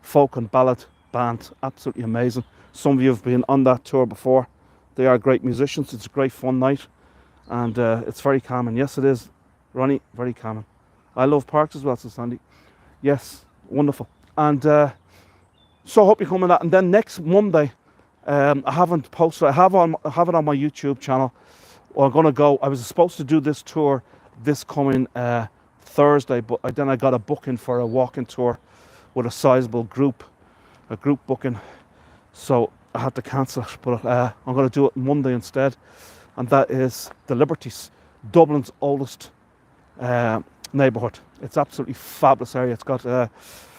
folk and ballad band. Absolutely amazing. Some of you have been on that tour before. They are great musicians. It's a great fun night, and it's very calming. Yes, it is, Ronnie, very calming. I love parks as well, so Sandy. Yes, wonderful. And so I hope you come on that. And then next Monday, I haven't posted. I have it on my YouTube channel. Well, I'm gonna go. I was supposed to do this tour this coming Thursday, but then I got a booking for a walking tour with a sizable group, a group booking. So I had to cancel it. But I'm gonna do it Monday instead, and that is the Liberties, Dublin's oldest neighbourhood. It's absolutely fabulous area. It's got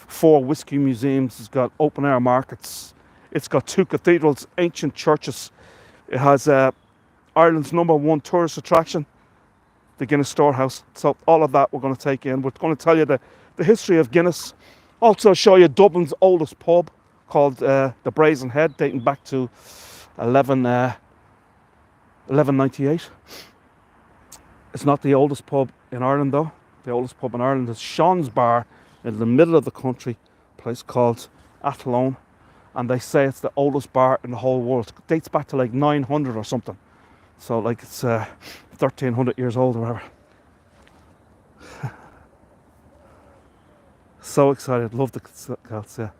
4 whiskey museums. It's got open air markets. It's got 2 cathedrals, ancient churches. It has Ireland's #1 tourist attraction, the Guinness Storehouse. So all of that we're going to take in. We're going to tell you the history of Guinness. Also show you Dublin's oldest pub called the Brazen Head, dating back to 1198. It's not the oldest pub in Ireland though. The oldest pub in Ireland is Sean's Bar in the middle of the country, a place called Athlone. And they say it's the oldest bar in the whole world. It dates back to like 900 or something. So like it's 1300 years old or whatever. So excited. Love the Celts, yeah.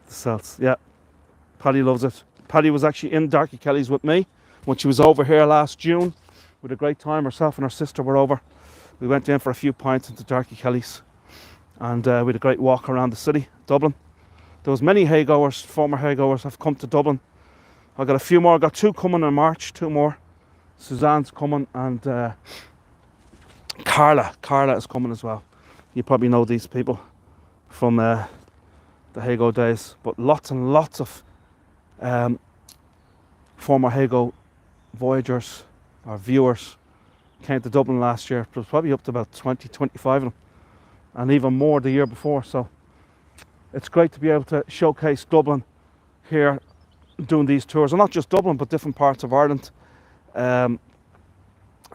The Celts, yeah. Paddy loves it. Paddy was actually in Darky Kelly's with me when she was over here last June. We had a great time. Herself and her sister were over. We went in for a few pints into Darky Kelly's. And we had a great walk around the city, Dublin. There was many haygoers, former haygoers have come to Dublin. I got a few more. I got 2 coming in March, 2 more. Suzanne's coming, and Carla is coming as well. You probably know these people from the Haygo days. But lots and lots of former Haygo voyagers or viewers came to Dublin last year. It was probably up to about 20, 25 of them, and even more the year before. So it's great to be able to showcase Dublin here, doing these tours, and not just Dublin, but different parts of Ireland. It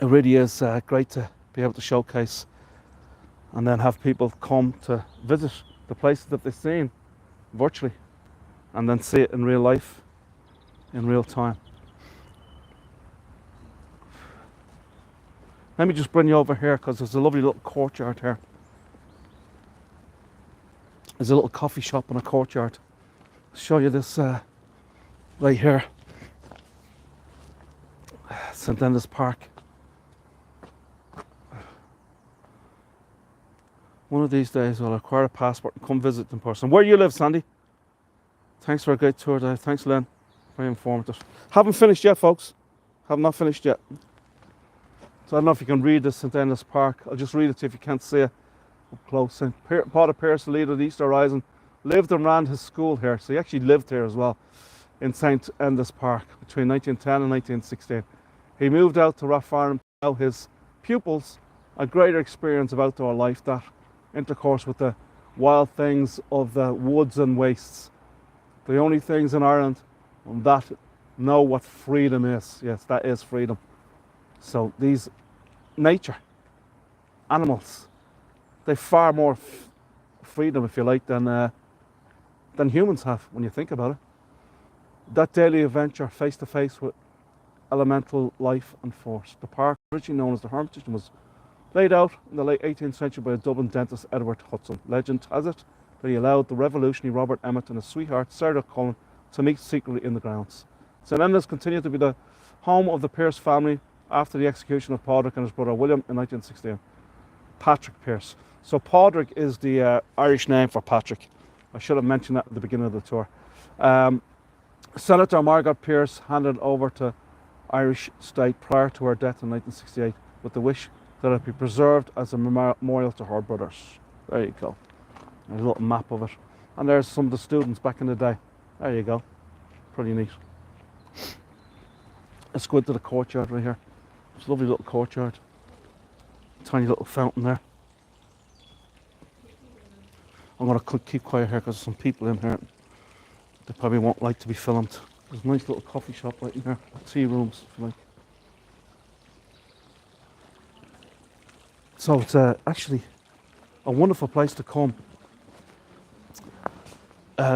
really is great to be able to showcase and then have people come to visit the places that they've seen virtually and then see it in real life, in real time. Let me just bring you over here because there's a lovely little courtyard here. There's a little coffee shop in a courtyard. I'll show you this right here. St Enda's Park. One of these days I'll acquire a passport and come visit in person. Where do you live, Sandy? Thanks for a great tour today. Thanks, Len. Very informative. Haven't finished yet, folks. Have not finished yet. So I don't know if you can read this St Enda's Park. I'll just read it to you if you can't see it up close. Padraig Pearse, the leader of the East Horizon, lived and ran his school here. So he actually lived here as well in St Enda's Park between 1910 and 1916. He moved out to Rathfarnham to allow his pupils a greater experience of outdoor life, that intercourse with the wild things of the woods and wastes. The only things in Ireland that know what freedom is. Yes, that is freedom. So these nature, animals, they far more freedom, if you like, than humans have when you think about it. That daily adventure face to face with elemental life and force. The park, originally known as the Hermitage, was laid out in the late 18th century by a Dublin dentist, Edward Hudson. Legend has it that he allowed the revolutionary Robert Emmet and his sweetheart, Sarah Cullen, to meet secretly in the grounds. St Enda's continued to be the home of the Pearse family after the execution of Padraig and his brother William in 1916. Padraig Pearse. So Padraig is the Irish name for Patrick. I should have mentioned that at the beginning of the tour. Senator Margaret Pearse handed over to Irish state prior to her death in 1968 with the wish that it be preserved as a memorial to her brothers. There you go. There's a little map of it. And there's some of the students back in the day. There you go. Pretty neat. Let's go into the courtyard right here. It's a lovely little courtyard. Tiny little fountain there. I'm going to keep quiet here because there's some people in here. They probably won't like to be filmed. There's a nice little coffee shop right in here. Tea rooms, if you like. So it's actually a wonderful place to come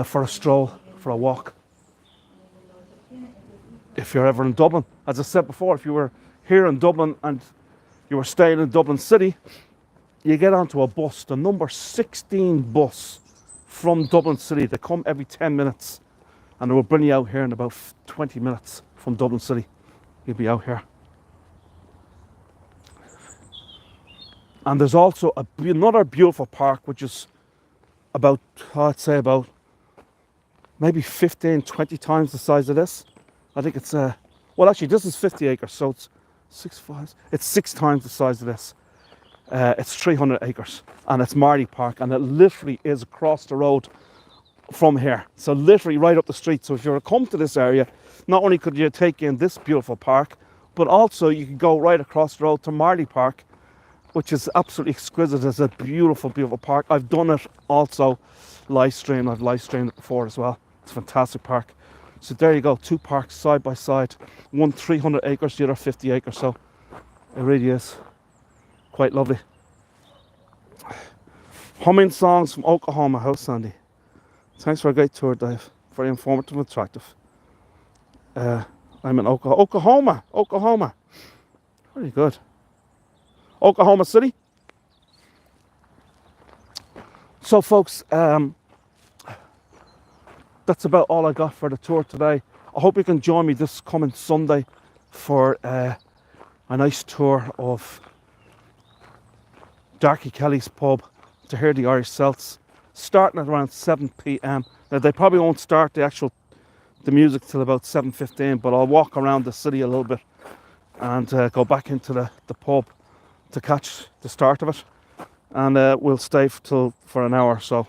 for a stroll, for a walk. if you're ever in Dublin. As I said before, if you were here in Dublin and you were staying in Dublin City, you get onto a bus, the number 16 bus from Dublin City. They come every 10 minutes and they will bring you out here in about 20 minutes from Dublin City. You'll be out here. And there's also another beautiful park, which is about, I'd say about maybe 15, 20 times the size of this. I think it's, well actually this is 50 acres, so it's 6 times the size of this. It's 300 acres and it's Marley Park, and it literally is across the road from here. So literally right up the street. So if you were to come to this area, not only could you take in this beautiful park, but also you could go right across the road to Marley Park, which is absolutely exquisite. It's a beautiful, beautiful park. I've done it also live stream. I've live streamed it before as well. It's a fantastic park. So there you go, 2 parks side by side. One 300 acres, the other 50 acres. So it really is quite lovely. Humming songs from Oklahoma. How's Sandy? Thanks for a great tour, Dave. Very informative and attractive. I'm in Oklahoma. Very good. Oklahoma City. So folks, that's about all I got for the tour today. I hope you can join me this coming Sunday for a nice tour of Darky Kelly's pub to hear the Irish Celts, starting at around 7 p.m. Now they probably won't start the music till about 7:15, but I'll walk around the city a little bit and go back into the pub to catch the start of it, and we'll stay for an hour or so.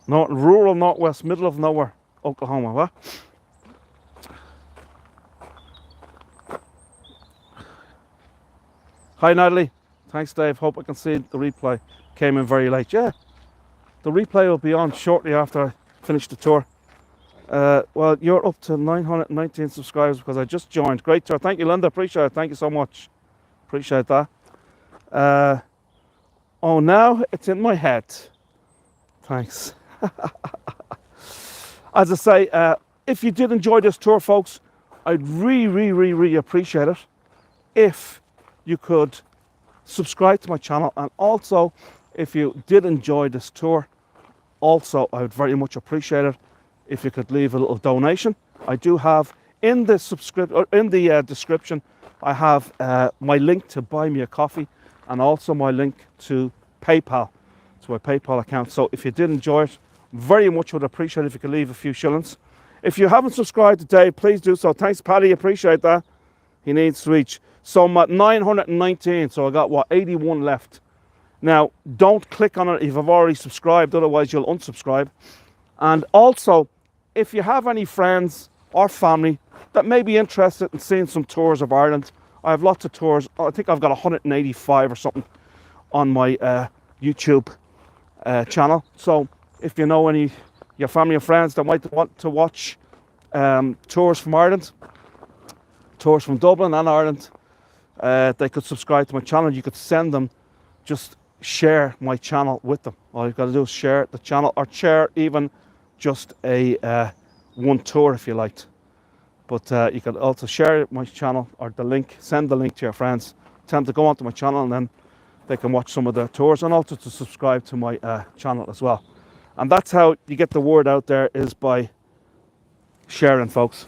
Rural northwest, middle of nowhere, Oklahoma. What? Hi Natalie, thanks Dave. Hope I can see the replay. Came in very late. Yeah, the replay will be on shortly after I finish the tour. Well, you're up to 919 subscribers because I just joined. Great tour. Thank you, Linda. Appreciate it. Thank you so much. Appreciate that. Oh, now it's in my head. Thanks. As I say, if you did enjoy this tour, folks, I'd really appreciate it if you could subscribe to my channel, and also if you did enjoy this tour, also I would very much appreciate it if you could leave a little donation. I do have in the description, I have my link to buy me a coffee, and also my link to PayPal, to my PayPal account. So if you did enjoy it, very much would appreciate it if you could leave a few shillings. If you haven't subscribed today, please do so. Thanks, Paddy. Appreciate that. He needs to reach. So I'm at 919. So I got, what, 81 left. Now, don't click on it if you've already subscribed. Otherwise, you'll unsubscribe. And also, if you have any friends or family that may be interested in seeing some tours of Ireland, I have lots of tours. I think I've got 185 or something on my YouTube channel. So if you know any your family or friends that might want to watch tours from Ireland, tours from Dublin and Ireland, they could subscribe to my channel. You could send them, just share my channel with them. All you've got to do is share the channel, or share even just a one tour if you liked. But you can also share my channel, or the link, send the link to your friends, tell them to go onto my channel, and then they can watch some of the tours, and also to subscribe to my channel as well. And that's how you get the word out there, is by sharing, folks.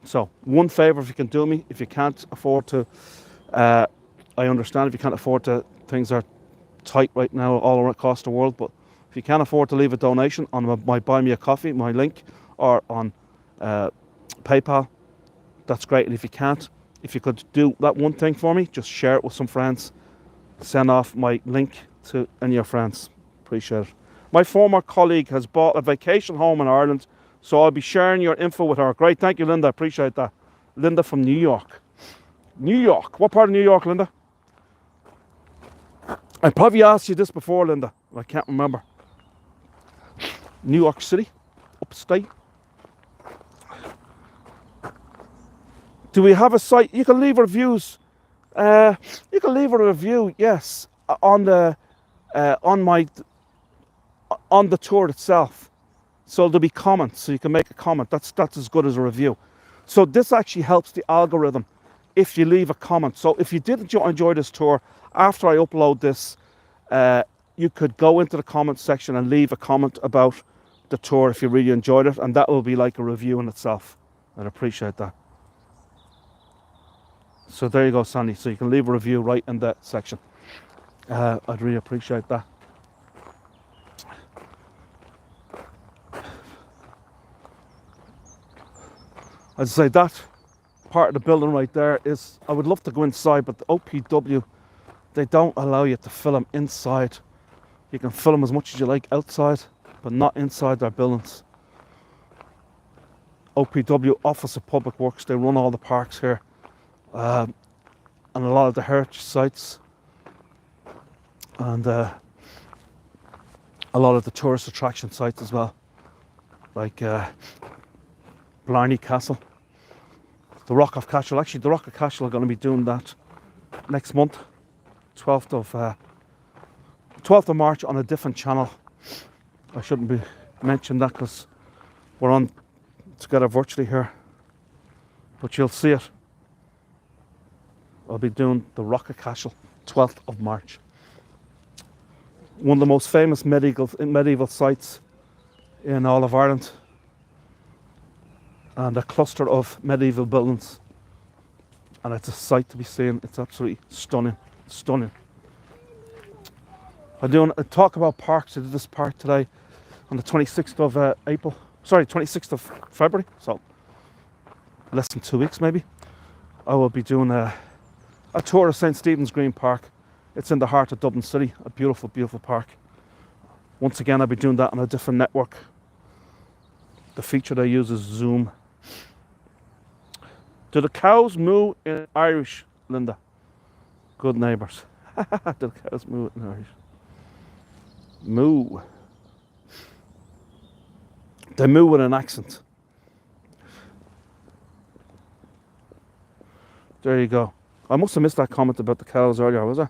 So one favor, if you can do me, if you can't afford to, I understand if you can't afford to, things are tight right now all across the world, but if you can afford to leave a donation on my Buy Me a Coffee, my link, or on PayPal, that's great. And if you can't, if you could do that one thing for me, just share it with some friends, send off my link to any of your friends. Appreciate it. My former colleague has bought a vacation home in Ireland, so I'll be sharing your info with her. Great, thank you, Linda. Appreciate that. Linda from New York. New York. What part of New York, Linda? I probably asked you this before, Linda. I can't remember. New York City, upstate. Do we have a site? You can leave reviews. You can leave a review, yes, on the tour itself. So there'll be comments, so you can make a comment. That's as good as a review. So this actually helps the algorithm if you leave a comment. So if you did enjoy this tour, after I upload this, you could go into the comment section and leave a comment about the tour if you really enjoyed it, and that will be like a review in itself. I'd appreciate that. So there you go, Sandy. So you can leave a review right in that section. I'd really appreciate that. I'd say that part of the building right there is, I would love to go inside, but the OPW, they don't allow you to film inside. You can film as much as you like outside, but not inside their buildings. OPW, Office of Public Works, they run all the parks here, and a lot of the heritage sites, and a lot of the tourist attraction sites as well, like Blarney Castle, the Rock of Cashel. Actually, the Rock of Cashel are going to be doing that next month, 12th of March, on a different channel. I shouldn't be mentioning that because we're on together virtually here, but you'll see it. I'll be doing the Rock of Cashel, 12th of March. One of the most famous medieval sites in all of Ireland, and a cluster of medieval buildings, and it's a sight to be seen. It's absolutely stunning. I'm doing a talk about parks. I did this park today on the 26th of April. Sorry, 26th of February. So less than 2 weeks maybe. I will be doing a tour of St. Stephen's Green Park. It's in the heart of Dublin City. A beautiful, beautiful park. Once again, I'll be doing that on a different network. The feature they use is Zoom. Do the cows moo in Irish, Linda? Good neighbours. Do the cows moo in Irish? Moo. They moo with an accent. There you go. I must have missed that comment about the cows earlier, was I?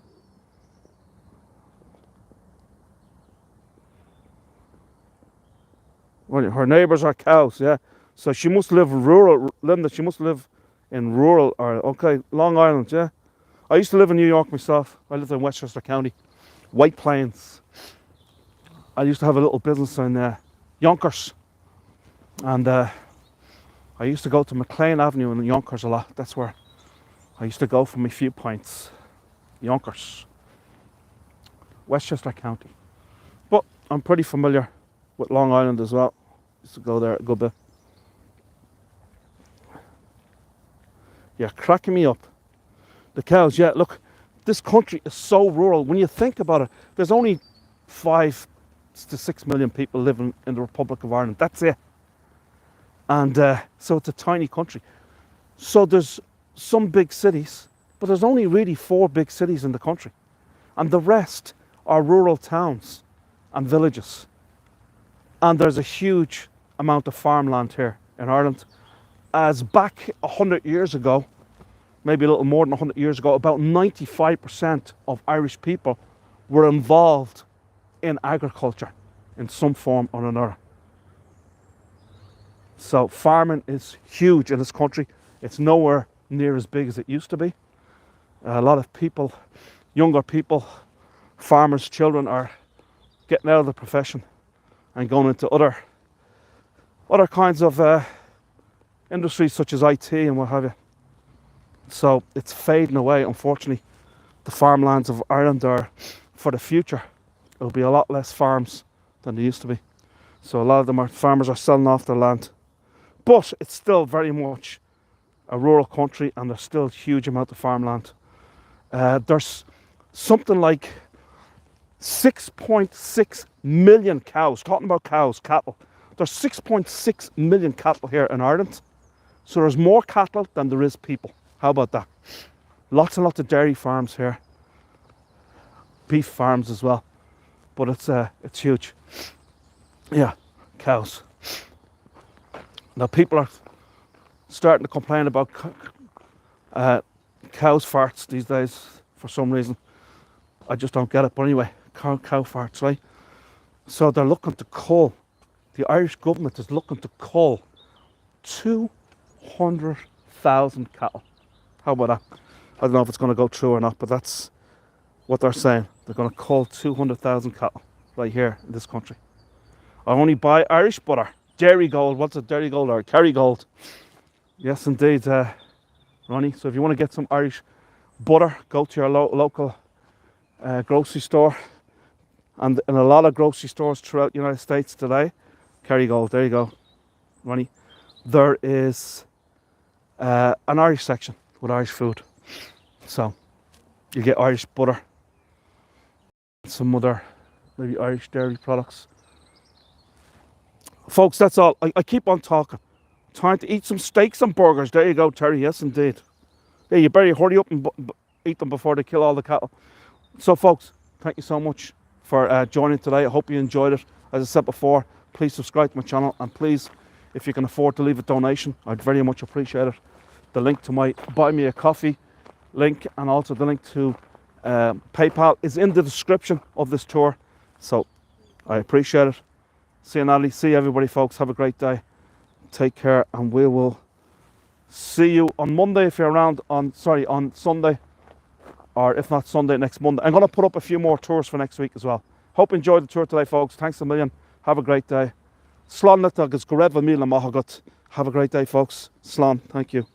Well, her neighbours are cows, yeah. So she must live rural, Linda. She must live in rural Ireland. Okay, Long Island, yeah. I used to live in New York myself. I lived in Westchester County, White Plains. I used to have a little business in Yonkers, and I used to go to McLean Avenue in Yonkers a lot. That's where I used to go for my few pints. Yonkers, Westchester County. But I'm pretty familiar with Long Island as well. Used to go there a good bit. Yeah, cracking me up. The cows, yeah, look, this country is so rural. When you think about it, there's only 5 to 6 million people living in the Republic of Ireland. That's it. And so it's a tiny country. So there's some big cities, but there's only really 4 big cities in the country. And the rest are rural towns and villages. And there's a huge amount of farmland here in Ireland. As back 100 years ago, maybe a little more than 100 years ago, about 95% of Irish people were involved in agriculture in some form or another. So farming is huge in this country. It's nowhere near as big as it used to be. A lot of people, younger people, farmers' children are getting out of the profession and going into other kinds of industries such as IT and what have you. So it's fading away, unfortunately. The farmlands of Ireland are, for the future, there'll be a lot less farms than there used to be. So a lot of them farmers are selling off their land. But it's still very much a rural country, and there's still a huge amount of farmland. There's something like 6.6 million cows. Talking about cows, cattle. There's 6.6 million cattle here in Ireland. So there's more cattle than there is people. How about that? Lots and lots of dairy farms here. Beef farms as well. But it's huge. Yeah, cows. Now people are starting to complain about cows' farts these days for some reason. I just don't get it. But anyway, cow farts, right? So they're looking to cull the Irish government is looking to cull 200,000 cattle. How about that? I don't know if it's going to go through or not, but that's what they're saying. They're going to cull 200,000 cattle right here in this country. I only buy Irish butter. Dairy Gold. What's a Dairy Gold or Kerrygold? Yes, indeed, Ronnie. So if you want to get some Irish butter, go to your local grocery store. And in a lot of grocery stores throughout the United States today, Kerrygold, there you go, Ronnie. There is an Irish section with Irish food. So you get Irish butter, some other maybe Irish dairy products. Folks, that's all. I keep on talking. Time to eat some steaks and burgers. There you go, Terry. Yes, indeed. Yeah, you better hurry up and eat them before they kill all the cattle. So, folks, thank you so much for joining today. I hope you enjoyed it. As I said before, please subscribe to my channel, and please, if you can afford to leave a donation, I'd very much appreciate it. The link to my Buy Me a Coffee link and also the link to PayPal is in the description of this tour. So I appreciate it. See you, Natalie. See you, everybody, folks. Have a great day. Take care, and we will see you on Monday if you're around on Sunday, or if not Sunday, next Monday. I'm going to put up a few more tours for next week as well. Hope you enjoyed the tour today, folks. Thanks a million. Have a great day. Slán le agus go raibh míle maith agat. Have a great day, folks. Slán. Thank you.